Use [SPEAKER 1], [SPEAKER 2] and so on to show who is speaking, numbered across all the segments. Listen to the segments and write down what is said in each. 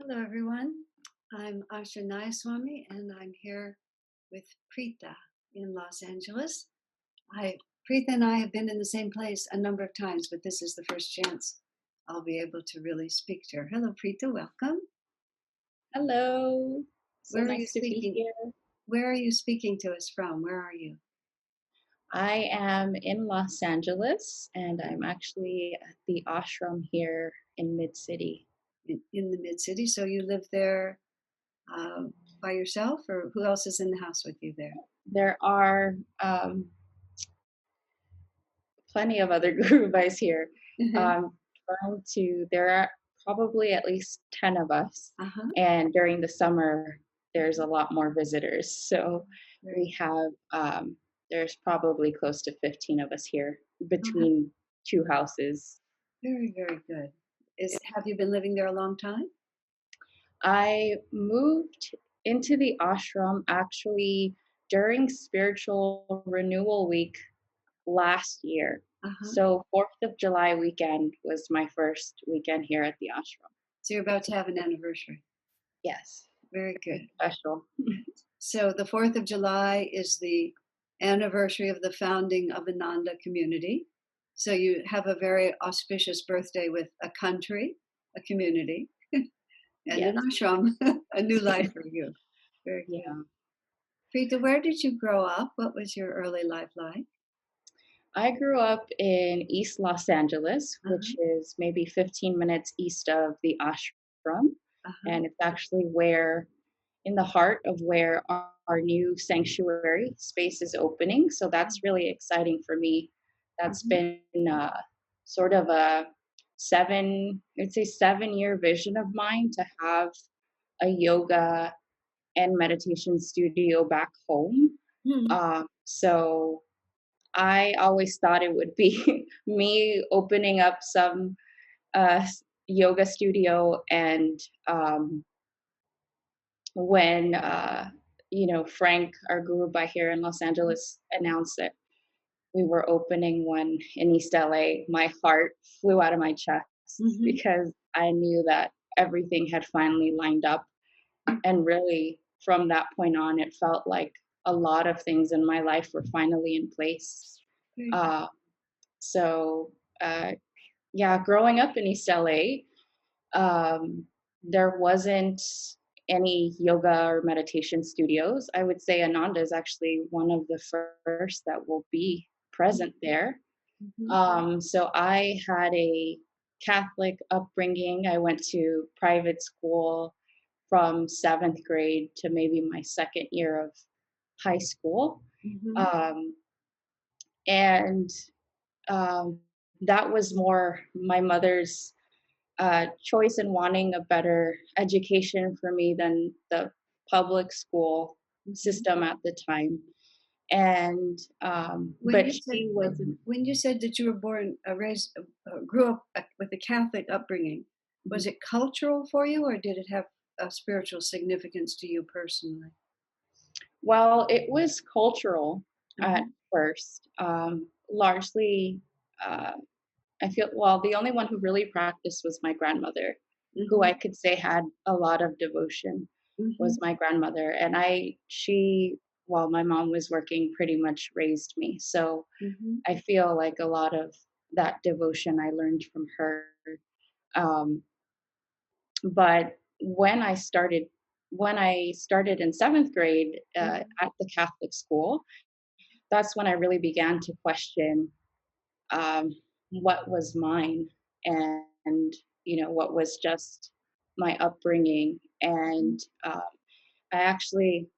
[SPEAKER 1] Hello, everyone. I'm Asha Nayaswami, and I'm here with Pritha in Los Angeles. Pritha and I have been in the same place a number of times, but this is the first chance I'll be able to really speak to her. Hello, Pritha. Welcome.
[SPEAKER 2] Hello. So
[SPEAKER 1] Where are you
[SPEAKER 2] nice to be
[SPEAKER 1] speaking?
[SPEAKER 2] here.
[SPEAKER 1] Where are you speaking to us from? Where are you?
[SPEAKER 2] I am in Los Angeles and I'm actually at the Ashram here in Mid City.
[SPEAKER 1] In the mid city. So you live there uh, by yourself, or who else is in the house with you there?
[SPEAKER 2] There are plenty of other guru guys here.
[SPEAKER 1] Uh
[SPEAKER 2] Um, there are probably at least 10 of us.
[SPEAKER 1] huh.
[SPEAKER 2] And during the summer, there's a lot more visitors. So
[SPEAKER 1] Very,
[SPEAKER 2] we have, there's probably close to 15 of us here
[SPEAKER 1] uh-huh.
[SPEAKER 2] between two houses.
[SPEAKER 1] Very good. Have you been living there a long time?
[SPEAKER 2] I moved into the ashram actually during spiritual renewal week last year.
[SPEAKER 1] Uh huh.
[SPEAKER 2] So 4th of July weekend was my first weekend here at the ashram.
[SPEAKER 1] So you're about to have an anniversary.
[SPEAKER 2] Yes,
[SPEAKER 1] Very
[SPEAKER 2] very
[SPEAKER 1] good.
[SPEAKER 2] special.
[SPEAKER 1] So the 4th of July is the anniversary of the founding of Ananda community. So you have a very auspicious birthday with a country, a community, and an
[SPEAKER 2] Yes.
[SPEAKER 1] ashram, a new life for you. Very good.
[SPEAKER 2] Yeah.
[SPEAKER 1] Preeta, where did you grow up? What was your early life like?
[SPEAKER 2] I grew up in East Los Angeles, which
[SPEAKER 1] Uh-huh,
[SPEAKER 2] is maybe 15 minutes east of the ashram.
[SPEAKER 1] uh-huh,
[SPEAKER 2] And it's actually where in the heart of where our new sanctuary space is opening. So that's really exciting for me. That's
[SPEAKER 1] uh-huh,
[SPEAKER 2] been sort of a I'd say 7 year vision of mine to have a yoga and meditation studio back home.
[SPEAKER 1] hmm,
[SPEAKER 2] So I always thought it would be me opening up some yoga studio and when Frank, our guru by here in Los Angeles, announced that we were opening one in East LA, my heart flew out of my chest
[SPEAKER 1] hmm.
[SPEAKER 2] because I knew that everything had finally lined up. And really, from that point on, it felt like a lot of things in my life were finally in place.
[SPEAKER 1] Very good.
[SPEAKER 2] Uh, so, uh, yeah, growing up in East LA, um, there wasn't any yoga or meditation studios. I would say Ananda is actually one of the first that will be present there.
[SPEAKER 1] Mm-hmm.
[SPEAKER 2] So I had a Catholic upbringing. I went to private school from seventh grade to maybe my second year of high school.
[SPEAKER 1] Mm-hmm.
[SPEAKER 2] Um, and um, that was more my mother's choice in wanting a better education for me than the public school
[SPEAKER 1] Mm-hmm.
[SPEAKER 2] system at the time. And
[SPEAKER 1] When
[SPEAKER 2] but
[SPEAKER 1] you said
[SPEAKER 2] she wasn't.
[SPEAKER 1] when you said that you were grew up with a Catholic upbringing, was it cultural for you, or did it have a spiritual significance to you personally?
[SPEAKER 2] Well, it was cultural at
[SPEAKER 1] Uh-huh.
[SPEAKER 2] first. Largely, uh, I feel well. The only one who really practiced was my grandmother, who
[SPEAKER 1] Mm-hmm.
[SPEAKER 2] I could say had a lot of devotion.
[SPEAKER 1] Mm-hmm.
[SPEAKER 2] Was my grandmother, and while my mom was working, pretty much raised me. So
[SPEAKER 1] Mm-hmm.
[SPEAKER 2] I feel like a lot of that devotion I learned from her. Um, but when I started in seventh grade
[SPEAKER 1] Mm-hmm.
[SPEAKER 2] at the Catholic school, that's when I really began to question um, what was mine and what was just my upbringing. And I actually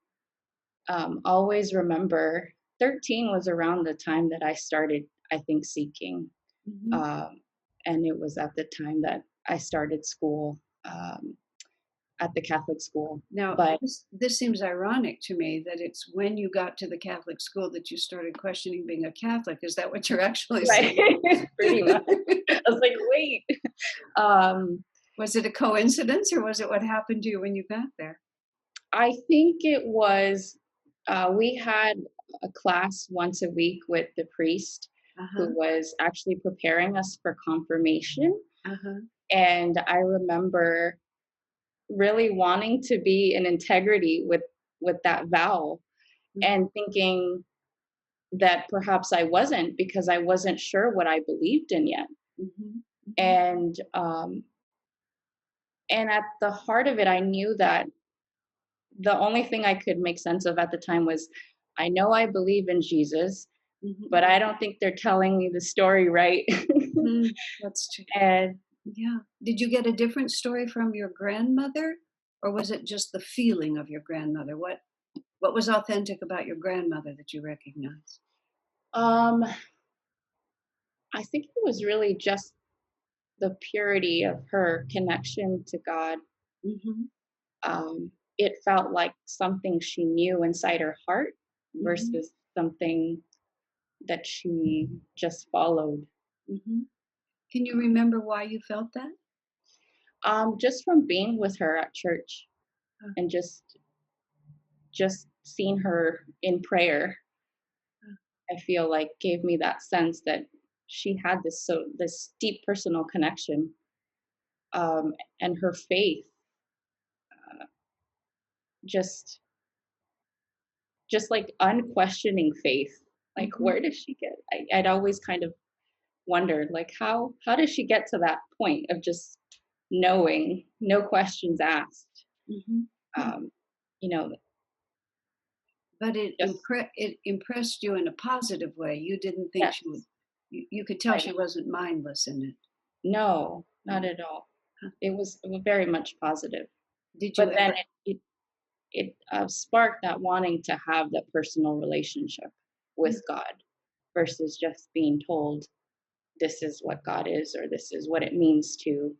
[SPEAKER 2] always remember 13 was around the time that I started, I think, seeking.
[SPEAKER 1] Mm-hmm.
[SPEAKER 2] Um, and it was at the time that I started school um, at the Catholic school.
[SPEAKER 1] Now,
[SPEAKER 2] But
[SPEAKER 1] this seems ironic to me that it's when you got to the Catholic school that you started questioning being a Catholic. Is that what you're actually
[SPEAKER 2] right,
[SPEAKER 1] saying?
[SPEAKER 2] pretty much. I was like, wait. Um,
[SPEAKER 1] Was it a coincidence, or was it what happened to you when you got there?
[SPEAKER 2] I think it was, we had a class once a week with the priest who
[SPEAKER 1] Uh-huh.
[SPEAKER 2] was actually preparing us for confirmation.
[SPEAKER 1] Uh-huh.
[SPEAKER 2] And I remember really wanting to be in integrity with that vow,
[SPEAKER 1] Mhm,
[SPEAKER 2] and thinking that perhaps I wasn't, because I wasn't sure what I believed in yet.
[SPEAKER 1] mhm, mhm,
[SPEAKER 2] And at the heart of it, I knew that the only thing I could make sense of at the time was, I know I believe in Jesus,
[SPEAKER 1] mhm,
[SPEAKER 2] but I don't think they're telling me the story right.
[SPEAKER 1] mhm. That's true.
[SPEAKER 2] And
[SPEAKER 1] Yeah. Did you get a different story from your grandmother, or was it just the feeling of your grandmother? What was authentic about your grandmother that you recognized?
[SPEAKER 2] um, I think it was really just the purity of her connection to God.
[SPEAKER 1] Mhm,
[SPEAKER 2] It felt like something she knew inside her heart
[SPEAKER 1] mhm,
[SPEAKER 2] versus something that she just followed.
[SPEAKER 1] mhm. Can you remember why you felt that?
[SPEAKER 2] Just from being with her at church,
[SPEAKER 1] Uh,
[SPEAKER 2] and just seeing her in prayer,
[SPEAKER 1] uh,
[SPEAKER 2] I feel like gave me that sense that she had this deep personal connection, and her faith, just like unquestioning faith. Like,
[SPEAKER 1] mhm.
[SPEAKER 2] where does she get? I'd always kind of wondered, like, how does she get to that point of just knowing, no questions asked?
[SPEAKER 1] Mhm. Hmm.
[SPEAKER 2] Um, you know,
[SPEAKER 1] But it
[SPEAKER 2] just
[SPEAKER 1] it impressed you in a positive way. You didn't think
[SPEAKER 2] yes,
[SPEAKER 1] she would. You could tell
[SPEAKER 2] right.
[SPEAKER 1] she wasn't mindless in it.
[SPEAKER 2] No, not
[SPEAKER 1] Mm.
[SPEAKER 2] at all.
[SPEAKER 1] Huh.
[SPEAKER 2] It was very much positive.
[SPEAKER 1] Did you
[SPEAKER 2] But then
[SPEAKER 1] ever?
[SPEAKER 2] it sparked that wanting to have that personal relationship with God, versus just being told this is what God is, or this is what it means to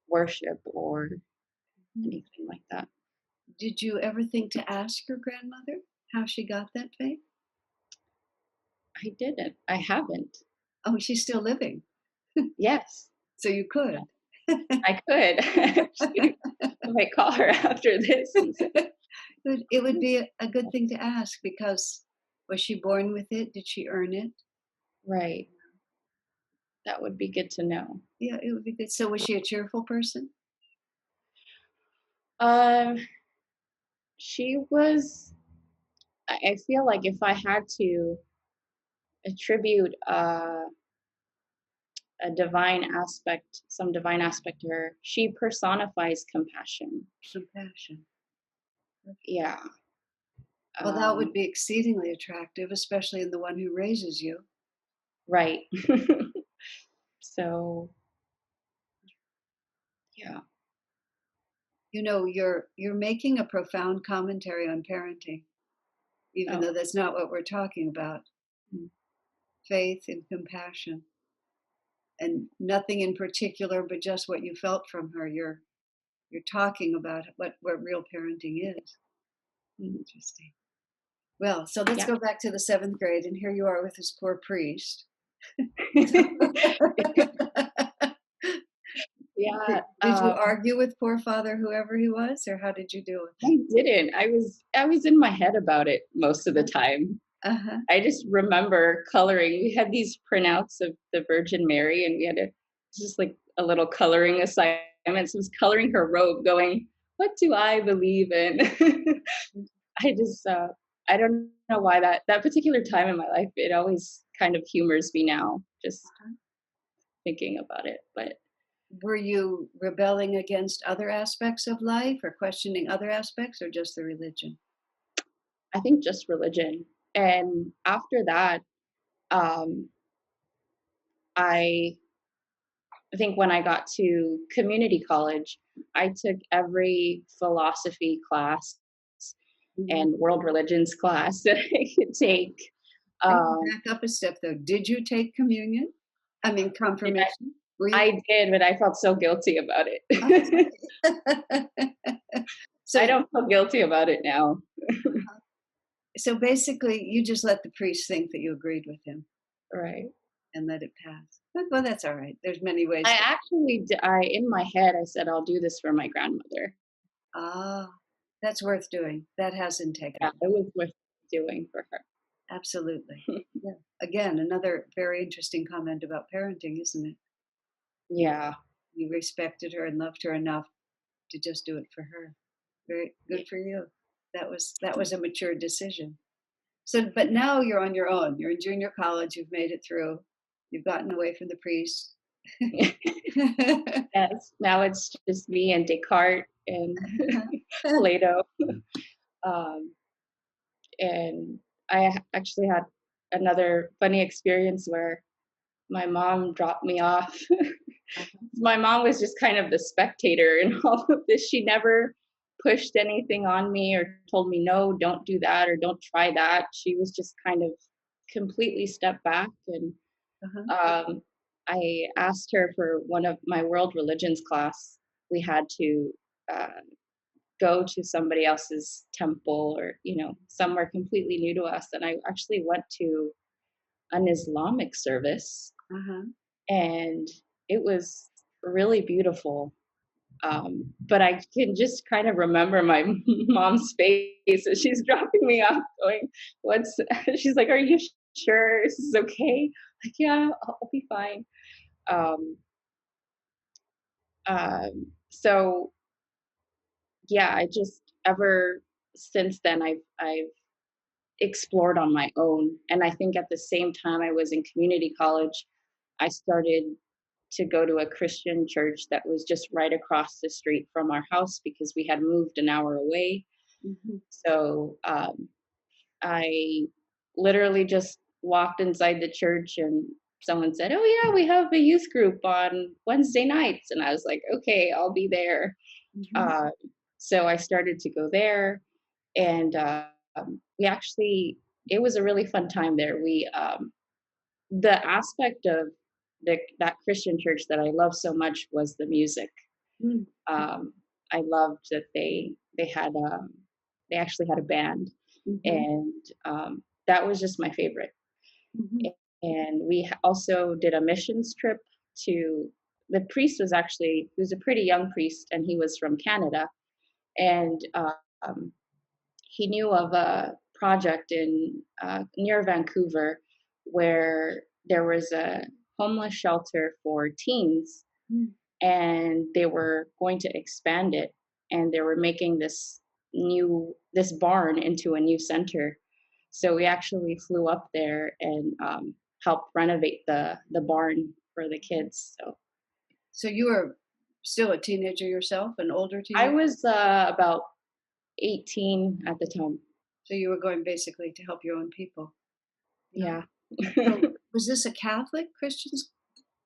[SPEAKER 2] worship, or
[SPEAKER 1] Mhm.
[SPEAKER 2] anything like that.
[SPEAKER 1] Did you ever think to ask your grandmother how she got that faith?
[SPEAKER 2] I didn't. I haven't.
[SPEAKER 1] Oh, she's still living,
[SPEAKER 2] Yes,
[SPEAKER 1] so you could.
[SPEAKER 2] I could. Actually, I might call her after this and say,
[SPEAKER 1] It would be a good thing to ask because was she born with it? Did she earn it?
[SPEAKER 2] right, that would be good to know.
[SPEAKER 1] Yeah, it would be good. So was she a cheerful person?
[SPEAKER 2] Um, she was, I feel like if I had to attribute a divine aspect, some divine aspect to her, she personifies compassion.
[SPEAKER 1] Compassion.
[SPEAKER 2] Yeah.
[SPEAKER 1] Well, that would
[SPEAKER 2] Um,
[SPEAKER 1] be exceedingly attractive, especially in the one who raises you.
[SPEAKER 2] right. So, yeah.
[SPEAKER 1] You know, you're making a profound commentary on parenting, even
[SPEAKER 2] Oh,
[SPEAKER 1] though that's not what we're talking about.
[SPEAKER 2] mm,
[SPEAKER 1] Faith and compassion, and nothing in particular, but just what you felt from her. You're talking about what real parenting is.
[SPEAKER 2] mm,
[SPEAKER 1] Interesting. Well, so let's
[SPEAKER 2] yeah.
[SPEAKER 1] go back to the seventh grade, and here you are with this poor priest. So
[SPEAKER 2] Yeah.
[SPEAKER 1] did you argue with poor father, whoever he was, or how did you deal with
[SPEAKER 2] I didn't. I was in my head about it most of the
[SPEAKER 1] it?
[SPEAKER 2] time.
[SPEAKER 1] Uh-huh.
[SPEAKER 2] I just remember coloring. We had these printouts of the Virgin Mary, and we had to just like a little coloring assignment. So I was coloring her robe, going, "What do I believe in?" I just, I don't know why that particular time in my life, it always kind of humors me now, just
[SPEAKER 1] Uh-huh.
[SPEAKER 2] thinking about it. But
[SPEAKER 1] Were you rebelling against other aspects of life or questioning other aspects or just the religion?
[SPEAKER 2] I think just religion. And after that, um, I I think when I got to community college, I took every philosophy class
[SPEAKER 1] Mhm.
[SPEAKER 2] and world religions class that I could take.
[SPEAKER 1] I can
[SPEAKER 2] Um,
[SPEAKER 1] back up a step though. Did you take communion? I mean,
[SPEAKER 2] and
[SPEAKER 1] confirmation? Were you?
[SPEAKER 2] I did, but I felt so guilty about
[SPEAKER 1] Oh,
[SPEAKER 2] it.
[SPEAKER 1] okay.
[SPEAKER 2] I
[SPEAKER 1] So,
[SPEAKER 2] don't feel guilty about it now.
[SPEAKER 1] so basically, you just let the priest think that you agreed with him
[SPEAKER 2] Right.
[SPEAKER 1] and let it pass. Well, that's all right. There's many ways
[SPEAKER 2] I
[SPEAKER 1] to.
[SPEAKER 2] actually, I in my head, I said, I'll do this for my grandmother.
[SPEAKER 1] Ah, that's worth doing. That has
[SPEAKER 2] Yeah,
[SPEAKER 1] integrity.
[SPEAKER 2] it was worth doing for her.
[SPEAKER 1] Absolutely. Yeah. Again, another very interesting comment about parenting, isn't it?
[SPEAKER 2] Yeah.
[SPEAKER 1] You respected her and loved her enough to just do it for her. Very
[SPEAKER 2] Yeah.
[SPEAKER 1] good for you. That was a mature decision. So, but now you're on your own. You're in junior college. You've made it through. You've gotten away from the priest.
[SPEAKER 2] Yes, now it's just me and Descartes and Plato. Um, and actually had another funny experience where my mom dropped me off. My mom was just kind of the spectator in all of this. She never pushed anything on me or told me, no, don't do that or don't try that. She was just kind of completely stepped back. And
[SPEAKER 1] Uh-huh.
[SPEAKER 2] I asked her for one of my world religions class. We had to uh, go to somebody else's temple or, somewhere completely new to us. And I actually went to an Islamic service,
[SPEAKER 1] Uh-huh.
[SPEAKER 2] and it was really beautiful. But I can just kind of remember my mom's face as she's dropping me off, going, "What's?" She's like, "Are you sure this is okay?" Like, "Yeah, I'll be fine." Um, so yeah, I just ever since then I've explored on my own, and I think at the same time I was in community college, I started to go to a Christian church that was just right across the street from our house because we had moved an hour away.
[SPEAKER 1] Mhm.
[SPEAKER 2] So I literally just walked inside the church and someone said, "Oh, yeah, we have a youth group on Wednesday nights." And I was like, "Okay, I'll be there."
[SPEAKER 1] Mhm.
[SPEAKER 2] Uh, so I started to go there, and we actually, it was a really fun time there. The aspect of that Christian church that I love so much was the music.
[SPEAKER 1] Mm.
[SPEAKER 2] Um, I loved that they actually had a band,
[SPEAKER 1] Mhm.
[SPEAKER 2] and that was just my favorite.
[SPEAKER 1] Mhm.
[SPEAKER 2] And we also did a missions trip to. The priest he was a pretty young priest, and he was from Canada, and he knew of a project in near Vancouver where there was a homeless shelter for teens,
[SPEAKER 1] Mm.
[SPEAKER 2] and they were going to expand it, and they were making this barn into a new center. So we actually flew up there and helped renovate the barn for the kids. So
[SPEAKER 1] So you were still a teenager yourself, an older
[SPEAKER 2] I
[SPEAKER 1] teenager?
[SPEAKER 2] was about 18 at the time.
[SPEAKER 1] So you were going basically to help your own people. Yeah.
[SPEAKER 2] Yeah.
[SPEAKER 1] So was this a Catholic Christians?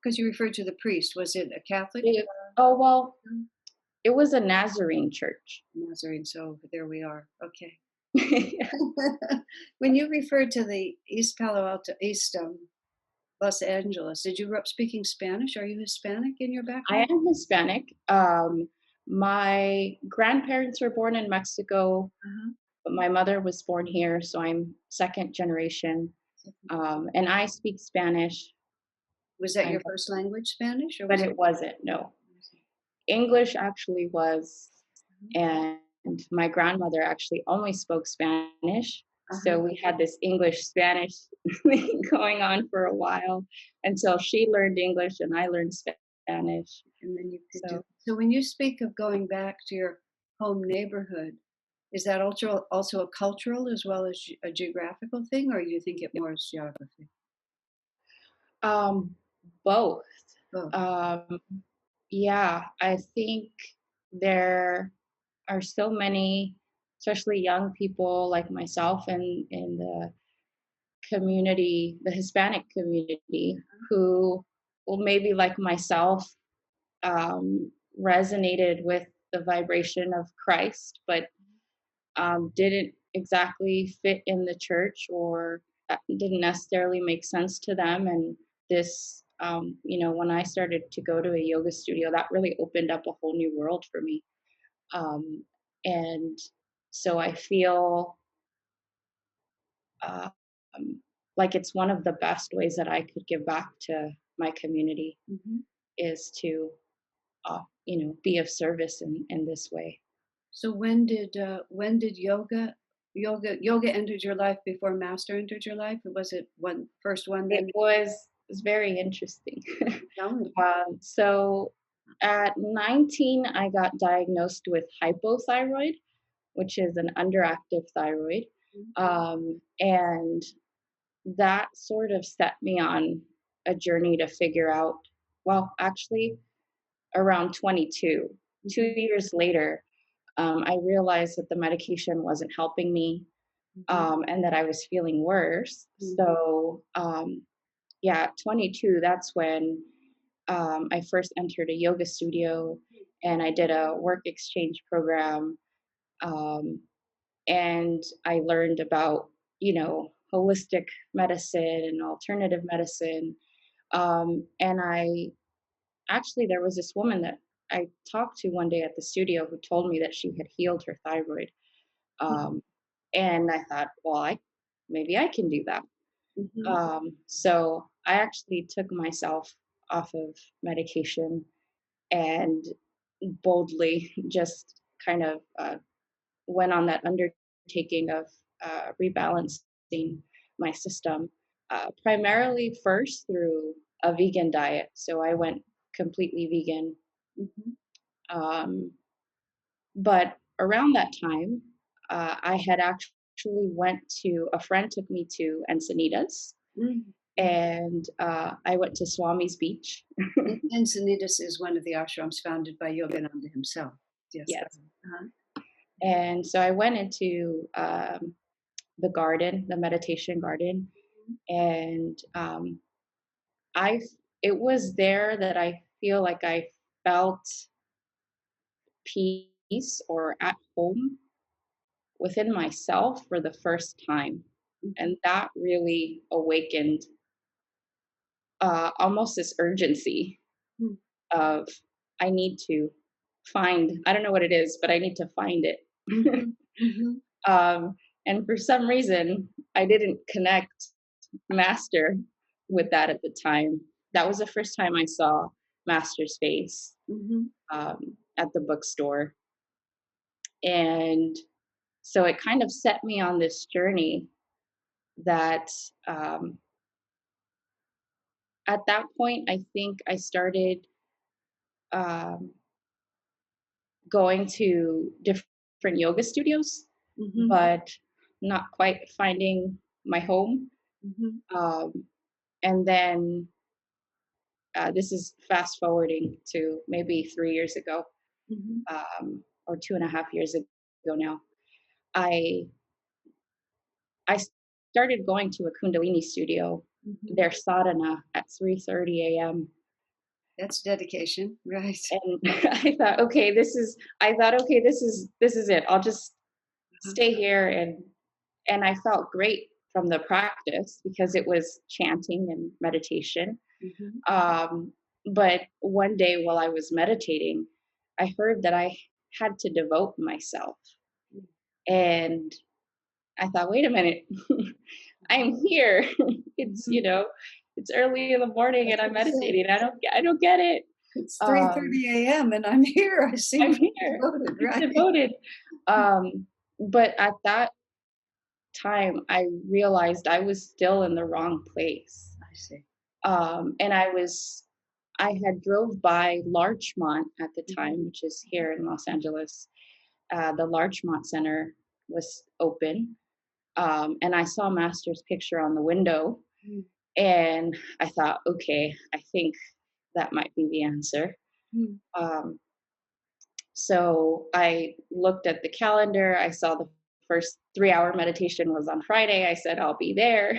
[SPEAKER 1] Because you referred to the priest. Was it a Catholic
[SPEAKER 2] Oh, well,
[SPEAKER 1] um,
[SPEAKER 2] it was a Nazarene church.
[SPEAKER 1] Nazarene? So there we are. Okay.
[SPEAKER 2] Yeah.
[SPEAKER 1] When you referred to the East Palo Alto, East Los Angeles, did you grow up speaking Spanish? Are you Hispanic in your
[SPEAKER 2] I
[SPEAKER 1] background?
[SPEAKER 2] am Hispanic. My grandparents were born in Mexico,
[SPEAKER 1] Uh-huh.
[SPEAKER 2] but my mother was born here, so I'm second generation. And I speak Spanish,
[SPEAKER 1] Was that
[SPEAKER 2] kind
[SPEAKER 1] your
[SPEAKER 2] of,
[SPEAKER 1] first language, Spanish, or
[SPEAKER 2] but
[SPEAKER 1] was it?
[SPEAKER 2] it wasn't. No, English actually was, and my grandmother actually only spoke Spanish.
[SPEAKER 1] Uh-huh.
[SPEAKER 2] So we had this English Spanish thing going on for a while until she learned English and I learned Spanish.
[SPEAKER 1] And then you picked it.
[SPEAKER 2] So
[SPEAKER 1] So when you speak of going back to your home neighborhood, is that also a cultural as well as a geographical thing, or you think it more is geography?
[SPEAKER 2] um, both.
[SPEAKER 1] Both.
[SPEAKER 2] Um, yeah, I think there are so many, especially young people like myself and in the community, the Hispanic community, who, well, maybe like myself, resonated with the vibration of Christ, but didn't exactly fit in the church or didn't necessarily make sense to them. And this, when I started to go to a yoga studio, that really opened up a whole new world for me. And so I feel um, like it's one of the best ways that I could give back to my community
[SPEAKER 1] Mhm.
[SPEAKER 2] is to, be of service in this way.
[SPEAKER 1] So when did yoga entered your life before master entered your life? Or was it first one
[SPEAKER 2] It
[SPEAKER 1] then?
[SPEAKER 2] was very interesting.
[SPEAKER 1] Tell me.
[SPEAKER 2] So At 19, I got diagnosed with hypothyroid, which is an underactive thyroid. And that sort of set me on a journey to figure out, well, actually, around 22, two
[SPEAKER 1] Mhm,
[SPEAKER 2] years later, I realized that the medication wasn't helping me,
[SPEAKER 1] mhm,
[SPEAKER 2] and that I was feeling worse.
[SPEAKER 1] mhm,
[SPEAKER 2] So, yeah, at 22, that's when I first entered a yoga studio and I did a work exchange program. Um, and I learned about, holistic medicine and alternative medicine. And there was this woman that I talked to one day at the studio who told me that she had healed her thyroid. Um, and I thought, well, maybe I can do that.
[SPEAKER 1] mhm,
[SPEAKER 2] So I actually took myself off of medication and boldly just kind of went on that undertaking of rebalancing my system, primarily first through a vegan diet. So I went completely vegan.
[SPEAKER 1] mhm,
[SPEAKER 2] Um, but around that time, I had actually went to a friend took me to Encinitas,
[SPEAKER 1] mhm, mhm.
[SPEAKER 2] and I went to Swami's Beach.
[SPEAKER 1] Encinitas is one of the ashrams founded by Yogananda himself. Yes, that
[SPEAKER 2] Yes.
[SPEAKER 1] one. Uh-huh.
[SPEAKER 2] And so I went into the garden, the meditation garden, and I it was there that I feel like I felt peace or at home within myself for the first time,
[SPEAKER 1] Mhm,
[SPEAKER 2] and that really awakened almost this urgency
[SPEAKER 1] mhm,
[SPEAKER 2] of I need to find. I don't know what it is, but I need to find it.
[SPEAKER 1] mhm, mhm,
[SPEAKER 2] um, and for some reason, I didn't connect Master with that at the time. That was the first time I saw Master's face
[SPEAKER 1] mhm,
[SPEAKER 2] at the bookstore. And so it kind of set me on this journey that um, at that point, I think I started um, going to different yoga studios,
[SPEAKER 1] mhm,
[SPEAKER 2] but not quite finding my home.
[SPEAKER 1] mhm,
[SPEAKER 2] Um, and then this is fast forwarding to maybe 3 years ago,
[SPEAKER 1] mhm,
[SPEAKER 2] or 2.5 years ago now. I I started going to a Kundalini studio,
[SPEAKER 1] mhm.
[SPEAKER 2] their sadhana at 3:30 a.m.
[SPEAKER 1] That's dedication, right.
[SPEAKER 2] And I thought, okay, this is it. I'll just
[SPEAKER 1] Uh-huh.
[SPEAKER 2] stay here, and I felt great from the practice because it was chanting and meditation.
[SPEAKER 1] Mhm,
[SPEAKER 2] Um, but one day while I was meditating, I heard that I had to devote myself. And I thought, wait a minute, I'm here. it's,
[SPEAKER 1] mhm.
[SPEAKER 2] it's early in the morning and
[SPEAKER 1] That's
[SPEAKER 2] I'm
[SPEAKER 1] what I said.
[SPEAKER 2] meditating. I don't get it.
[SPEAKER 1] It's
[SPEAKER 2] Um,
[SPEAKER 1] 3:30 AM and I'm here. I seem
[SPEAKER 2] I'm
[SPEAKER 1] to be
[SPEAKER 2] here.
[SPEAKER 1] devoted,
[SPEAKER 2] I'm
[SPEAKER 1] right?
[SPEAKER 2] devoted. But at that time, I realized I was still in the wrong place.
[SPEAKER 1] I see.
[SPEAKER 2] And I had drove by Larchmont at the
[SPEAKER 1] Mhm,
[SPEAKER 2] time, which is here in Los Angeles. The Larchmont Center was open, and I saw Master's picture on the window,
[SPEAKER 1] mhm,
[SPEAKER 2] and I thought, okay, I think that might be the answer.
[SPEAKER 1] mhm,
[SPEAKER 2] Um, so I looked at the calendar. I saw the first 3-hour meditation was on Friday. I said, I'll be there.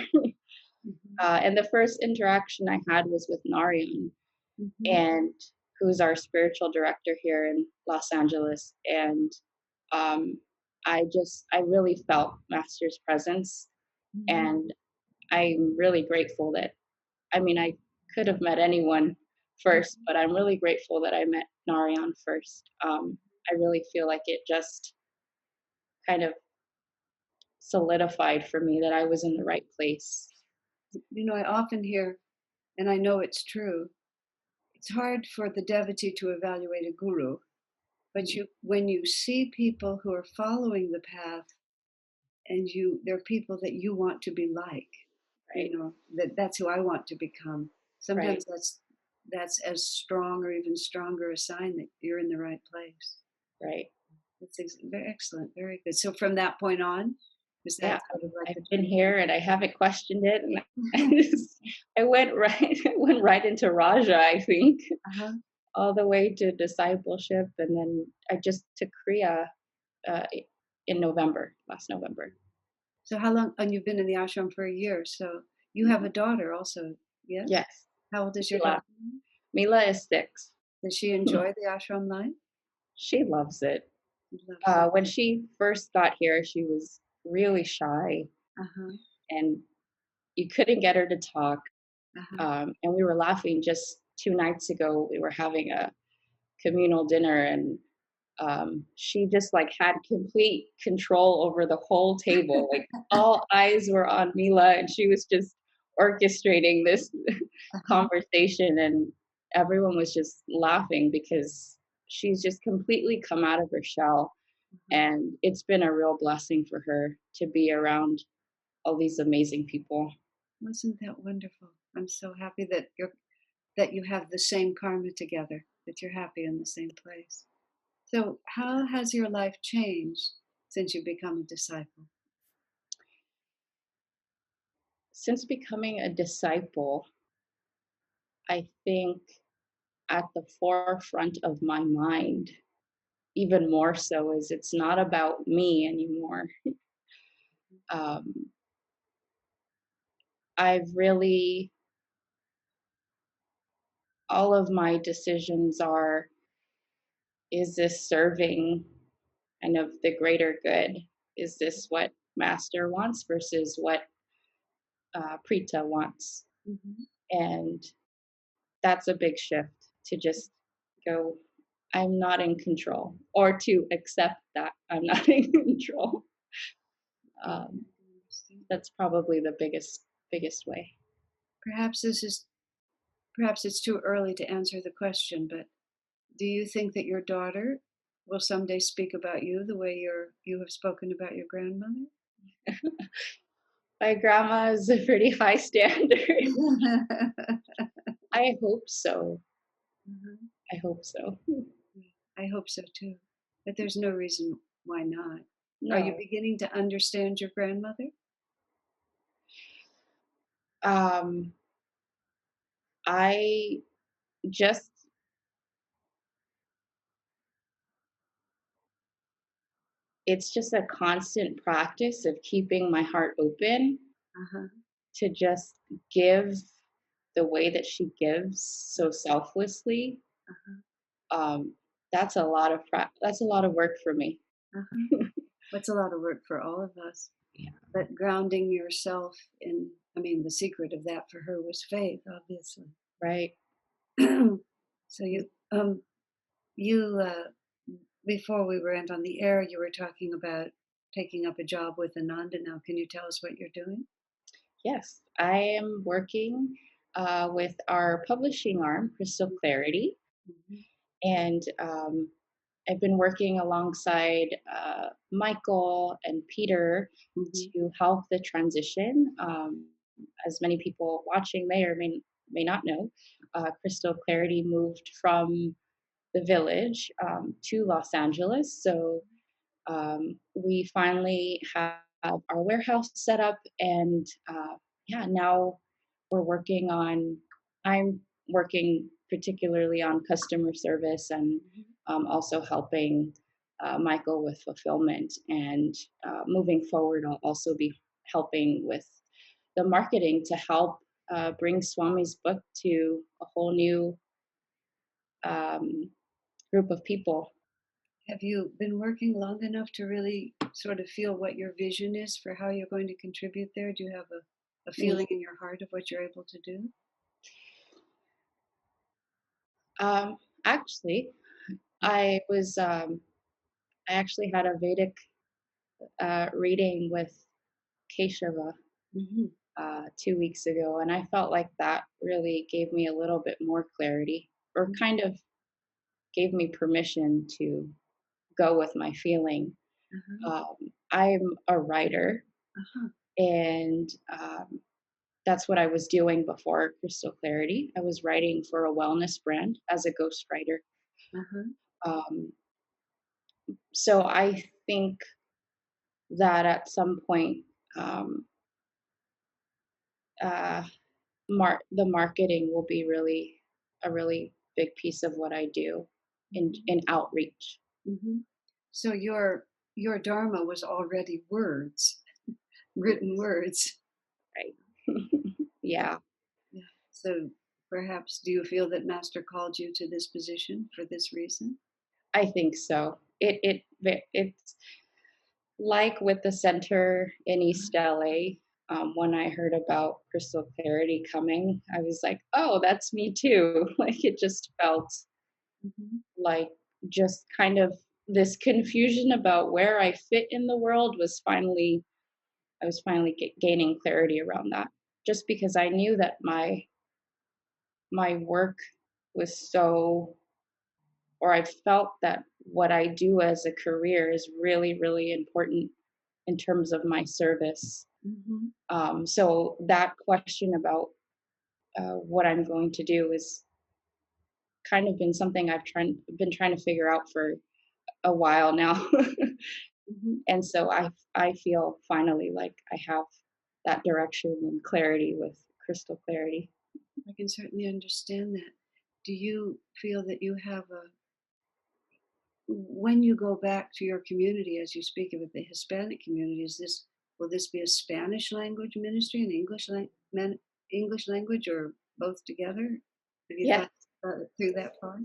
[SPEAKER 1] mhm,
[SPEAKER 2] And the first interaction I had was with Narayan,
[SPEAKER 1] mhm,
[SPEAKER 2] and who's our spiritual director here in Los Angeles. And um, I really felt Master's presence,
[SPEAKER 1] mhm,
[SPEAKER 2] and I'm really grateful that, I mean, I could have met anyone first,
[SPEAKER 1] mhm.
[SPEAKER 2] but I'm really grateful that I met Narayan first. I really feel like it just kind of solidified for me that I was in the right place.
[SPEAKER 1] I often hear, and I know it's true, it's hard for the devotee to evaluate a guru, but
[SPEAKER 2] Mm,
[SPEAKER 1] when you see people who are following the path and they're people that you want to be like,
[SPEAKER 2] right,
[SPEAKER 1] that's who I want to become.
[SPEAKER 2] right,
[SPEAKER 1] Sometimes that's that's as strong or even stronger a sign that you're in the right place.
[SPEAKER 2] right?
[SPEAKER 1] That's very excellent, very good. So from that point on, is
[SPEAKER 2] Yeah,
[SPEAKER 1] that sort of like
[SPEAKER 2] I've
[SPEAKER 1] the
[SPEAKER 2] been
[SPEAKER 1] turning
[SPEAKER 2] here and I haven't questioned it, and I went right went right into Raja, I think,
[SPEAKER 1] Uh-huh.
[SPEAKER 2] all the way to discipleship, and then I just took Kriya uh, in November, last November.
[SPEAKER 1] So how long? And you've been in the ashram for a year. So you have a
[SPEAKER 2] Mhm.
[SPEAKER 1] daughter also, yes?
[SPEAKER 2] Yes,
[SPEAKER 1] How old is your
[SPEAKER 2] Mila.
[SPEAKER 1] daughter?
[SPEAKER 2] Mila is 6.
[SPEAKER 1] Does she enjoy the ashram life?
[SPEAKER 2] She loves it.
[SPEAKER 1] Loves it.
[SPEAKER 2] When she first got here, she was really shy,
[SPEAKER 1] Uh-huh.
[SPEAKER 2] and you couldn't get her to talk.
[SPEAKER 1] Uh-huh.
[SPEAKER 2] And we were laughing just 2 nights ago. We were having a communal dinner, and she just like had complete control over the whole table. Like all eyes were on Mila, and she was just orchestrating this
[SPEAKER 1] Uh-huh.
[SPEAKER 2] conversation, and everyone was just laughing because she's just completely come out of her shell.
[SPEAKER 1] Uh-huh.
[SPEAKER 2] And it's been a real blessing for her to be around all these amazing people.
[SPEAKER 1] Wasn't that wonderful? I'm so happy that you have the same karma together, that you're happy in the same place. So how has your life changed since you become a disciple?
[SPEAKER 2] Since becoming a disciple, I think at the forefront of my mind, even more so, is it's not about me anymore. Um, I've really, all of my decisions are, is this serving kind of the greater good? Is this what Master wants versus what Pritha wants?
[SPEAKER 1] Mhm.
[SPEAKER 2] And that's a big shift to just go, I'm not in control, or to accept that I'm not in control.
[SPEAKER 1] Yeah,
[SPEAKER 2] Um,
[SPEAKER 1] I understand.
[SPEAKER 2] that's probably the biggest way.
[SPEAKER 1] Perhaps this is perhaps it's too early to answer the question, but do you think that your daughter will someday speak about you the way you have spoken about your grandmother?
[SPEAKER 2] My grandma is a pretty high standard. I hope so.
[SPEAKER 1] Mhm.
[SPEAKER 2] I hope so.
[SPEAKER 1] Yeah, I hope so too. But there's no reason why not. Are you
[SPEAKER 2] No.
[SPEAKER 1] beginning to understand your grandmother?
[SPEAKER 2] Um, I just, it's just a constant practice of keeping my heart open
[SPEAKER 1] Uh-huh.
[SPEAKER 2] to just give the way that she gives so selflessly.
[SPEAKER 1] Uh-huh.
[SPEAKER 2] Um, that's a lot of that's a lot of work for me.
[SPEAKER 1] Uh-huh. That's a lot of work for all of us.
[SPEAKER 2] Yeah.
[SPEAKER 1] But grounding yourself in, I mean, the secret of that for her was faith, obviously.
[SPEAKER 2] Right.
[SPEAKER 1] So you before we went on the air, you were talking about taking up a job with Ananda. Now, can you tell us what you're doing?
[SPEAKER 2] Yes, I am working with our publishing arm, Crystal Clarity,
[SPEAKER 1] Mhm.
[SPEAKER 2] and I've been working alongside Michael and Peter
[SPEAKER 1] Mhm.
[SPEAKER 2] to help the transition. As many people watching may or may not know, Crystal Clarity moved from the village to Los Angeles. So we finally have our warehouse set up, and yeah, now we're working on, I'm working particularly on customer service, and
[SPEAKER 1] Mhm.
[SPEAKER 2] also helping Michael with fulfillment. And moving forward, I'll also be helping with the marketing to help bring Swami's book to a whole new um, group of people.
[SPEAKER 1] Have you been working long enough to really sort of feel what your vision is for how you're going to contribute there? Do you have a
[SPEAKER 2] Mm.
[SPEAKER 1] feeling in your heart of what you're able to do?
[SPEAKER 2] Actually, I was I actually had a Vedic reading with Keshava
[SPEAKER 1] Hmm.
[SPEAKER 2] 2 weeks ago, and I felt like that really gave me a little bit more clarity, or kind of gave me permission to go with my feeling.
[SPEAKER 1] Uh-huh.
[SPEAKER 2] I'm a writer,
[SPEAKER 1] Uh-huh.
[SPEAKER 2] and that's what I was doing before Crystal Clarity. I was writing for a wellness brand as a ghostwriter.
[SPEAKER 1] Uh-huh.
[SPEAKER 2] Um, so I think that at some point, um, uh, the marketing will be really a really big piece of what I do in outreach.
[SPEAKER 1] Mm-hmm. So your dharma was already words, written words.
[SPEAKER 2] Right. Yeah,
[SPEAKER 1] Yeah. So perhaps do you feel that Master called you to this position for this reason?
[SPEAKER 2] I think so. It's like with the center in East LA. When I heard about Crystal Clarity coming, I was like, "Oh, that's me too." Like it just felt
[SPEAKER 1] Mm-hmm.
[SPEAKER 2] like just kind of this confusion about where I fit in the world was finally I was finally gaining clarity around that. Just because I knew that my work was so, or I felt that what I do as a career is really, really important in terms of my service.
[SPEAKER 1] Mm-hmm.
[SPEAKER 2] So that question about what I'm going to do is kind of been something been trying to figure out for a while now.
[SPEAKER 1] Mm-hmm.
[SPEAKER 2] And so I feel finally like I have that direction and clarity with crystal clarity.
[SPEAKER 1] I can certainly understand that. Do you feel that you have a, when you go back to your community, as you speak of it, the Hispanic community, will this be a Spanish language ministry and English language, or both together? Have you
[SPEAKER 2] Yes.
[SPEAKER 1] thought through that far?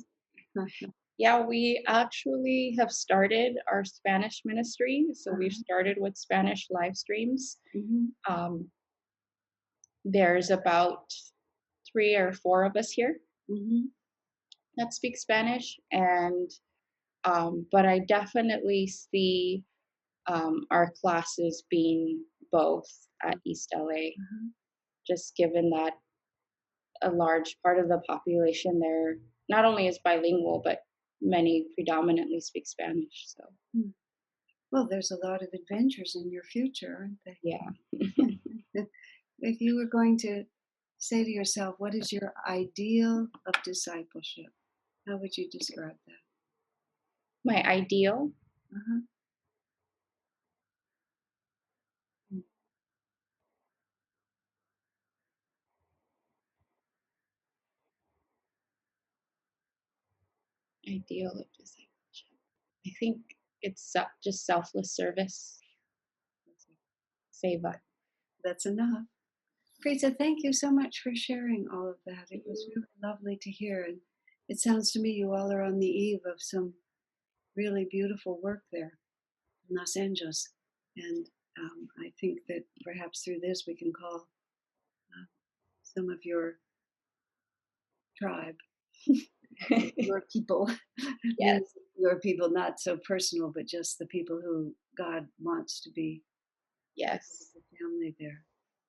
[SPEAKER 2] Yeah, we actually have started our Spanish ministry. So we've
[SPEAKER 1] Uh-huh.
[SPEAKER 2] started with Spanish live streams.
[SPEAKER 1] Hmm.
[SPEAKER 2] Um, there's about 3 or 4 of us here
[SPEAKER 1] Hmm.
[SPEAKER 2] that speak Spanish, and but I definitely see our classes being both at East LA,
[SPEAKER 1] Uh-huh.
[SPEAKER 2] just given that a large part of the population there not only is bilingual, but many predominantly speak Spanish. So
[SPEAKER 1] Hmm. Well, there's a lot of adventures in your future, aren't they?
[SPEAKER 2] yeah.
[SPEAKER 1] If you were going to say to yourself, what is your ideal of discipleship? How would you describe that?
[SPEAKER 2] My ideal
[SPEAKER 1] Uh-huh.
[SPEAKER 2] ideal of discipleship. I think it's just selfless service, seva.
[SPEAKER 1] That's enough. Pritha, thank you so much for sharing all of that. It was really lovely to hear. And it sounds to me you all are on the eve of some really beautiful work there in Los Angeles. And I think that perhaps through this we can call some of your tribe, your people, meaning
[SPEAKER 2] Yes,
[SPEAKER 1] your people, not so personal, but just the people who God wants to be
[SPEAKER 2] yes.
[SPEAKER 1] the family there.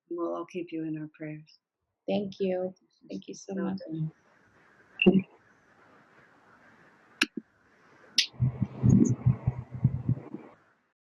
[SPEAKER 1] And we'll all keep you in our prayers.
[SPEAKER 2] Thank you. Thank you so
[SPEAKER 1] So
[SPEAKER 2] much.